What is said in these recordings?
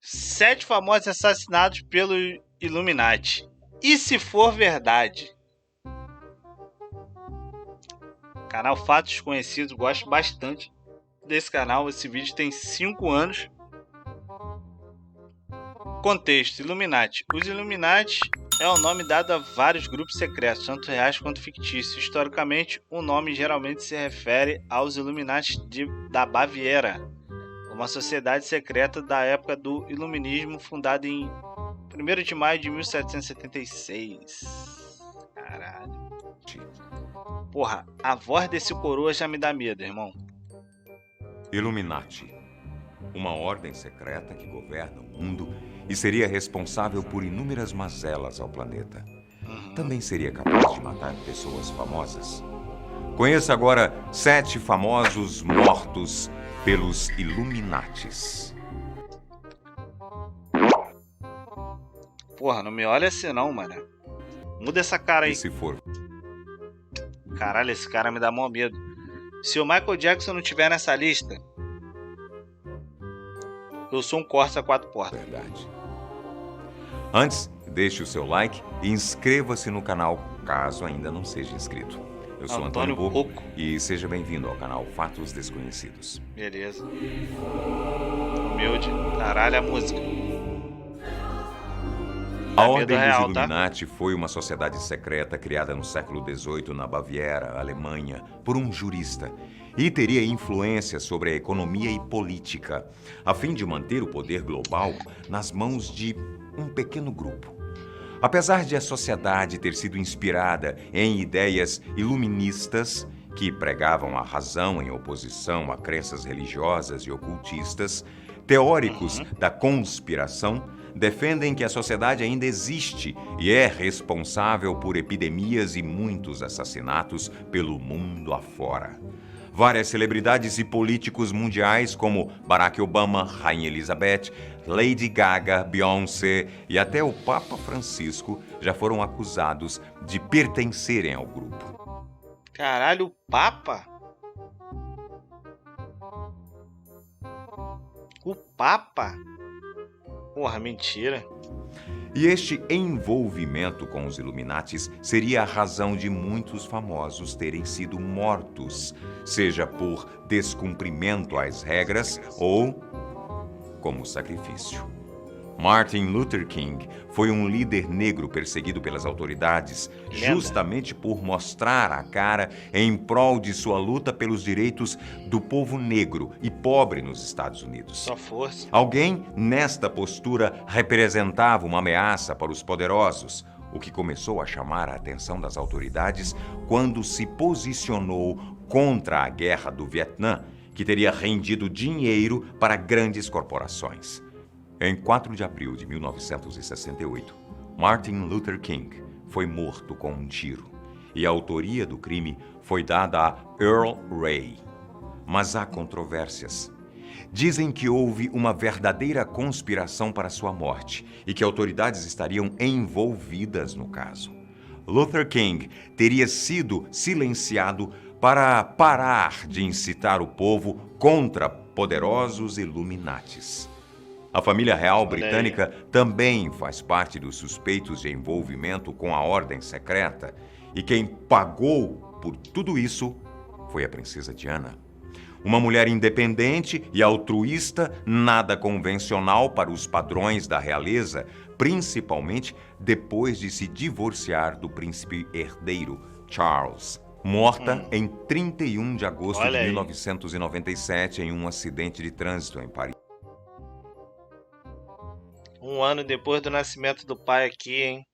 7 famosos assassinados pelo Illuminati. E se for verdade? Canal Fatos Desconhecidos, gosto bastante desse canal. Esse vídeo tem 5 anos. Contexto: Illuminati. Os Illuminati é o nome dado a vários grupos secretos, tanto reais quanto fictícios. Historicamente, o nome geralmente se refere aos Illuminati da Baviera, uma sociedade secreta da época do Iluminismo, fundada em 1º de maio de 1776. Caralho. Porra, a voz desse coroa já me dá medo, irmão. Illuminati, uma ordem secreta que governa o mundo e seria responsável por inúmeras mazelas ao planeta. Também seria capaz de matar pessoas famosas. Conheça agora 7 famosos mortos pelos Illuminatis. Porra, não me olha assim não, mano. Muda essa cara aí. E se for... Caralho, esse cara me dá mó medo. Se o Michael Jackson não tiver nessa lista, eu sou um Corsa 4 portas. Verdade. Antes, deixe o seu like e inscreva-se no canal, caso ainda não seja inscrito. Eu sou Antônio Boco e seja bem-vindo ao canal Fatos Desconhecidos. Beleza. Humilde. Caralho, a música. A Ordem dos Illuminati foi uma sociedade secreta criada no século XVIII na Baviera, Alemanha, por um jurista, e teria influência sobre a economia e política, a fim de manter o poder global nas mãos de um pequeno grupo. Apesar de a sociedade ter sido inspirada em ideias iluministas, que pregavam a razão em oposição a crenças religiosas e ocultistas, teóricos da conspiração defendem que a sociedade ainda existe e é responsável por epidemias e muitos assassinatos pelo mundo afora. Várias celebridades e políticos mundiais, como Barack Obama, Rainha Elizabeth, Lady Gaga, Beyoncé e até o Papa Francisco, já foram acusados de pertencerem ao grupo. Caralho, o Papa? O Papa? Porra, mentira. E este envolvimento com os Illuminatis seria a razão de muitos famosos terem sido mortos, seja por descumprimento às regras ou como sacrifício. Martin Luther King foi um líder negro perseguido pelas autoridades justamente por mostrar a cara em prol de sua luta pelos direitos do povo negro e pobre nos Estados Unidos. Só força. Alguém nesta postura representava uma ameaça para os poderosos, o que começou a chamar a atenção das autoridades quando se posicionou contra a guerra do Vietnã, que teria rendido dinheiro para grandes corporações. Em 4 de abril de 1968, Martin Luther King foi morto com um tiro e a autoria do crime foi dada a Earl Ray. Mas há controvérsias. Dizem que houve uma verdadeira conspiração para sua morte e que autoridades estariam envolvidas no caso. Luther King teria sido silenciado para parar de incitar o povo contra poderosos Illuminatis. A família real britânica também faz parte dos suspeitos de envolvimento com a ordem secreta, e quem pagou por tudo isso foi a princesa Diana. Uma mulher independente e altruísta, nada convencional para os padrões da realeza, principalmente depois de se divorciar do príncipe herdeiro Charles. Morta em 31 de agosto de 1997 em um acidente de trânsito em Paris. Um ano depois do nascimento do pai aqui, hein?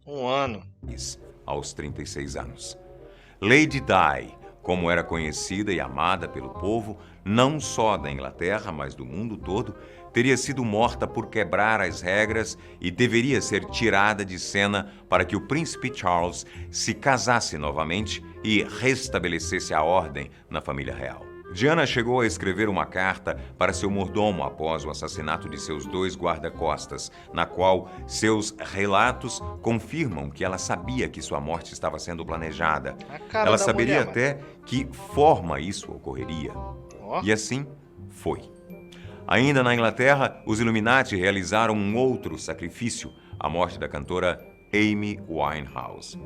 Um ano. Aos 36 anos. Lady Di, como era conhecida e amada pelo povo, não só da Inglaterra, mas do mundo todo, teria sido morta por quebrar as regras e deveria ser tirada de cena para que o príncipe Charles se casasse novamente e restabelecesse a ordem na família real. Diana chegou a escrever uma carta para seu mordomo após o assassinato de seus 2 guarda-costas, na qual seus relatos confirmam que ela sabia que sua morte estava sendo planejada. Ela saberia até que forma isso ocorreria. E assim foi. Ainda na Inglaterra, os Illuminati realizaram um outro sacrifício, a morte da cantora Amy Winehouse.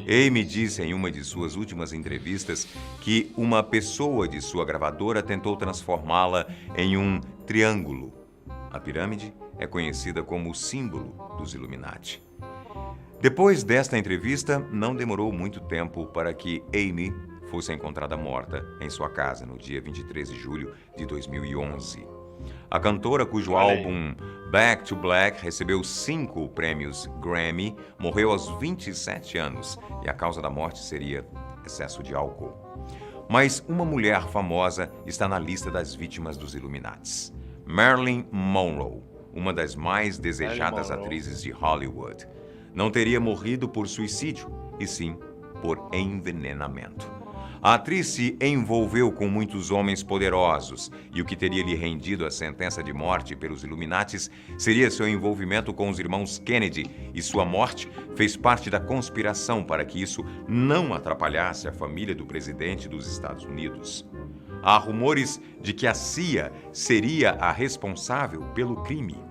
Amy disse em uma de suas últimas entrevistas que uma pessoa de sua gravadora tentou transformá-la em um triângulo. A pirâmide é conhecida como o símbolo dos Illuminati. Depois desta entrevista, não demorou muito tempo para que Amy fosse encontrada morta em sua casa no dia 23 de julho de 2011. A cantora, cujo álbum Back to Black recebeu 5 prêmios Grammy, morreu aos 27 anos e a causa da morte seria excesso de álcool. Mas uma mulher famosa está na lista das vítimas dos Illuminates. Marilyn Monroe, uma das mais desejadas atrizes de Hollywood, não teria morrido por suicídio, e sim por envenenamento. A atriz se envolveu com muitos homens poderosos e o que teria lhe rendido a sentença de morte pelos Illuminates seria seu envolvimento com os irmãos Kennedy, e sua morte fez parte da conspiração para que isso não atrapalhasse a família do presidente dos Estados Unidos. Há rumores de que a CIA seria a responsável pelo crime.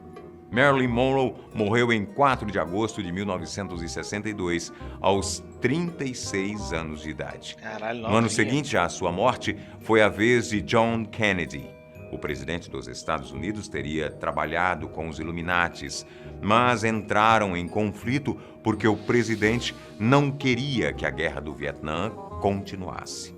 Marilyn Monroe morreu em 4 de agosto de 1962, aos 36 anos de idade. Caralho, no ano seguinte à sua morte, foi a vez de John Kennedy. O presidente dos Estados Unidos teria trabalhado com os Illuminates, mas entraram em conflito porque o presidente não queria que a guerra do Vietnã continuasse.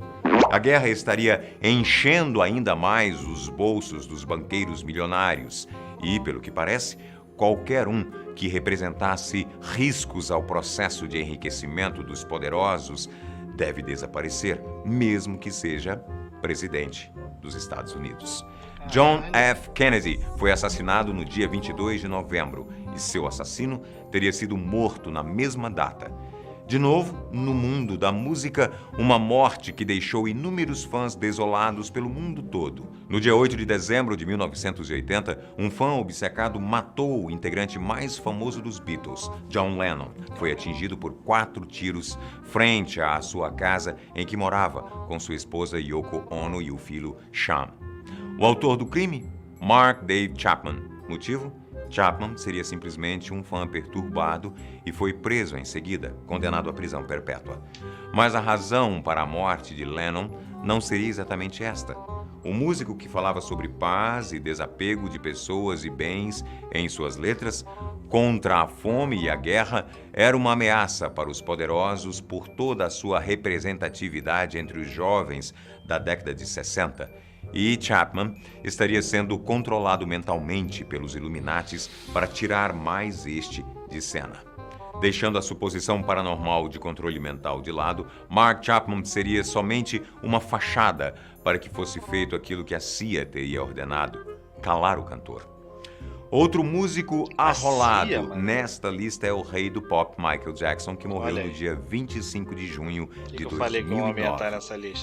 A guerra estaria enchendo ainda mais os bolsos dos banqueiros milionários e, pelo que parece, qualquer um que representasse riscos ao processo de enriquecimento dos poderosos deve desaparecer, mesmo que seja presidente dos Estados Unidos. John F. Kennedy foi assassinado no dia 22 de novembro e seu assassino teria sido morto na mesma data. De novo, no mundo da música, uma morte que deixou inúmeros fãs desolados pelo mundo todo. No dia 8 de dezembro de 1980, um fã obcecado matou o integrante mais famoso dos Beatles, John Lennon. Foi atingido por 4 tiros frente à sua casa em que morava com sua esposa Yoko Ono e o filho Sean. O autor do crime? Mark Dave Chapman. Motivo? Chapman seria simplesmente um fã perturbado e foi preso em seguida, condenado à prisão perpétua. Mas a razão para a morte de Lennon não seria exatamente esta. O músico, que falava sobre paz e desapego de pessoas e bens em suas letras, contra a fome e a guerra, era uma ameaça para os poderosos por toda a sua representatividade entre os jovens da década de 60. E Chapman estaria sendo controlado mentalmente pelos Illuminates para tirar mais este de cena. Deixando a suposição paranormal de controle mental de lado, Mark Chapman seria somente uma fachada para que fosse feito aquilo que a CIA teria ordenado: calar o cantor. Outro músico arrolado nesta lista é o rei do pop, Michael Jackson, que morreu no dia 25 de junho de 2009.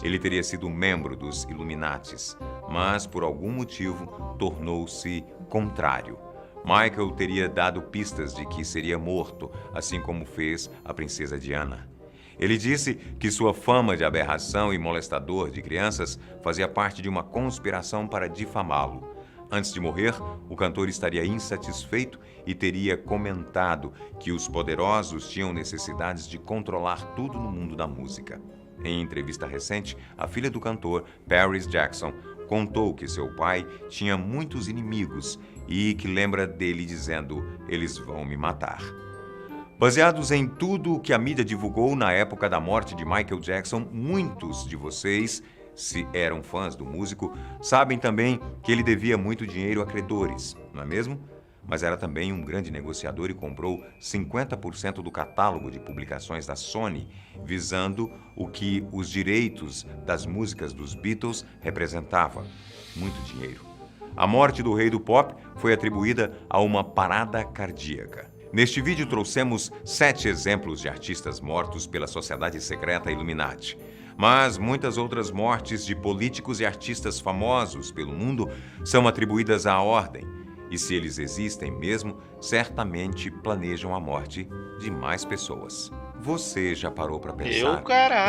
Ele teria sido membro dos Illuminates, mas por algum motivo tornou-se contrário. Michael teria dado pistas de que seria morto, assim como fez a princesa Diana. Ele disse que sua fama de aberração e molestador de crianças fazia parte de uma conspiração para difamá-lo. Antes de morrer, o cantor estaria insatisfeito e teria comentado que os poderosos tinham necessidades de controlar tudo no mundo da música. Em entrevista recente, a filha do cantor, Paris Jackson, contou que seu pai tinha muitos inimigos e que lembra dele dizendo: "Eles vão me matar". Baseados em tudo o que a mídia divulgou na época da morte de Michael Jackson, muitos de vocês, se eram fãs do músico, sabem também que ele devia muito dinheiro a credores, não é mesmo? Mas era também um grande negociador e comprou 50% do catálogo de publicações da Sony, visando o que os direitos das músicas dos Beatles representava: muito dinheiro. A morte do rei do pop foi atribuída a uma parada cardíaca. Neste vídeo trouxemos 7 exemplos de artistas mortos pela sociedade secreta Illuminati. Mas muitas outras mortes de políticos e artistas famosos pelo mundo são atribuídas à ordem. E se eles existem mesmo, certamente planejam a morte de mais pessoas. Você já parou para pensar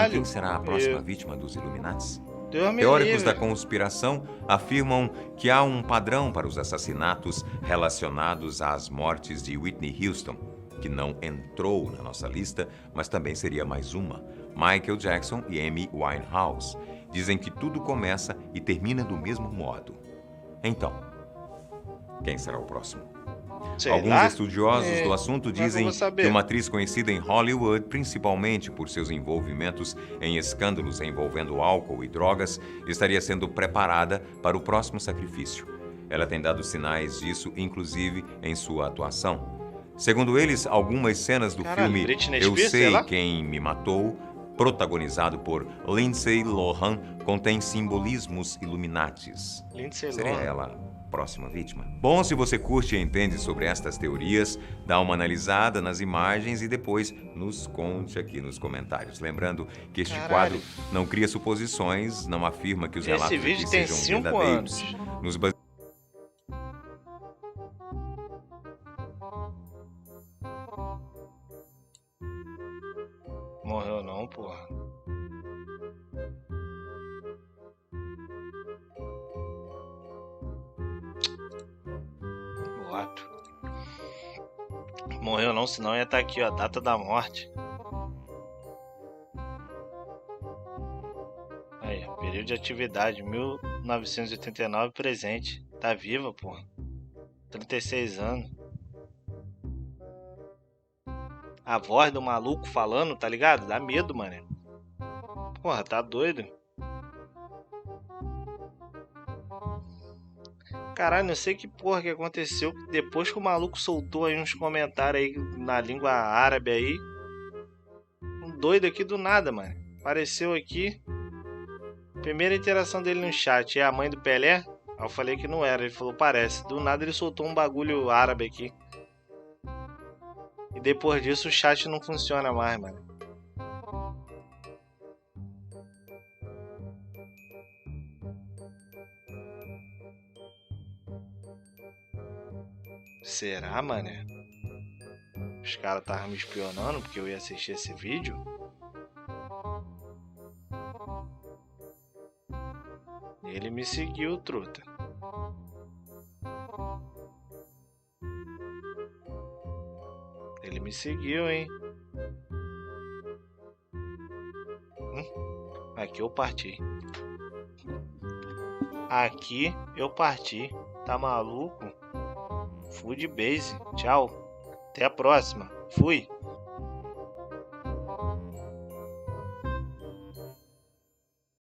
em quem será a próxima vítima dos Illuminates? Deus me Teóricos da livre. conspiração afirmam que há um padrão para os assassinatos relacionados às mortes de Whitney Houston, que não entrou na nossa lista, mas também seria mais uma, Michael Jackson e Amy Winehouse. Dizem que tudo começa e termina do mesmo modo. Então, quem será o próximo? Sei Alguns lá. estudiosos do assunto Como é que eu dizem vou que saber? uma atriz conhecida em Hollywood, principalmente por seus envolvimentos em escândalos envolvendo álcool e drogas, estaria sendo preparada para o próximo sacrifício. Ela tem dado sinais disso, inclusive em sua atuação. Segundo eles, algumas cenas do Caralho, filme Britney Eu Spears, sei Sei lá. Quem Me Matou, protagonizado por Lindsay Lohan, contém simbolismos Illuminatis. Lindsay Seria Lohan. ela a próxima vítima? Bom, se você curte e entende sobre estas teorias, dá uma analisada nas imagens e depois nos conte aqui nos comentários. Lembrando que este Caralho. quadro não cria suposições, não afirma que os Esse relatos vídeo aqui tem sejam 5 verdadeiros. anos. Nos Morreu não, porra. Boato. Morreu não, senão ia estar aqui, ó, a data da morte. Aí, ó, período de atividade, 1989, presente. Tá viva, porra. 36 anos. A voz do maluco falando, tá ligado? Dá medo, mano. Porra, tá doido? Caralho, não sei que porra que aconteceu. Depois que o maluco soltou aí uns comentários aí na língua árabe aí. Um doido aqui do nada, mano. Apareceu aqui. Primeira interação dele no chat. É a mãe do Pelé? Aí eu falei que não era. Ele falou, parece. Do nada ele soltou um bagulho árabe aqui. E depois disso o chat não funciona mais, mano. Será, mané? Os caras estavam me espionando porque eu ia assistir esse vídeo? Ele me seguiu, truta. Ele me seguiu, hein? Aqui eu parti. Aqui eu parti. Tá maluco? Fui de base. Tchau. Até a próxima. Fui.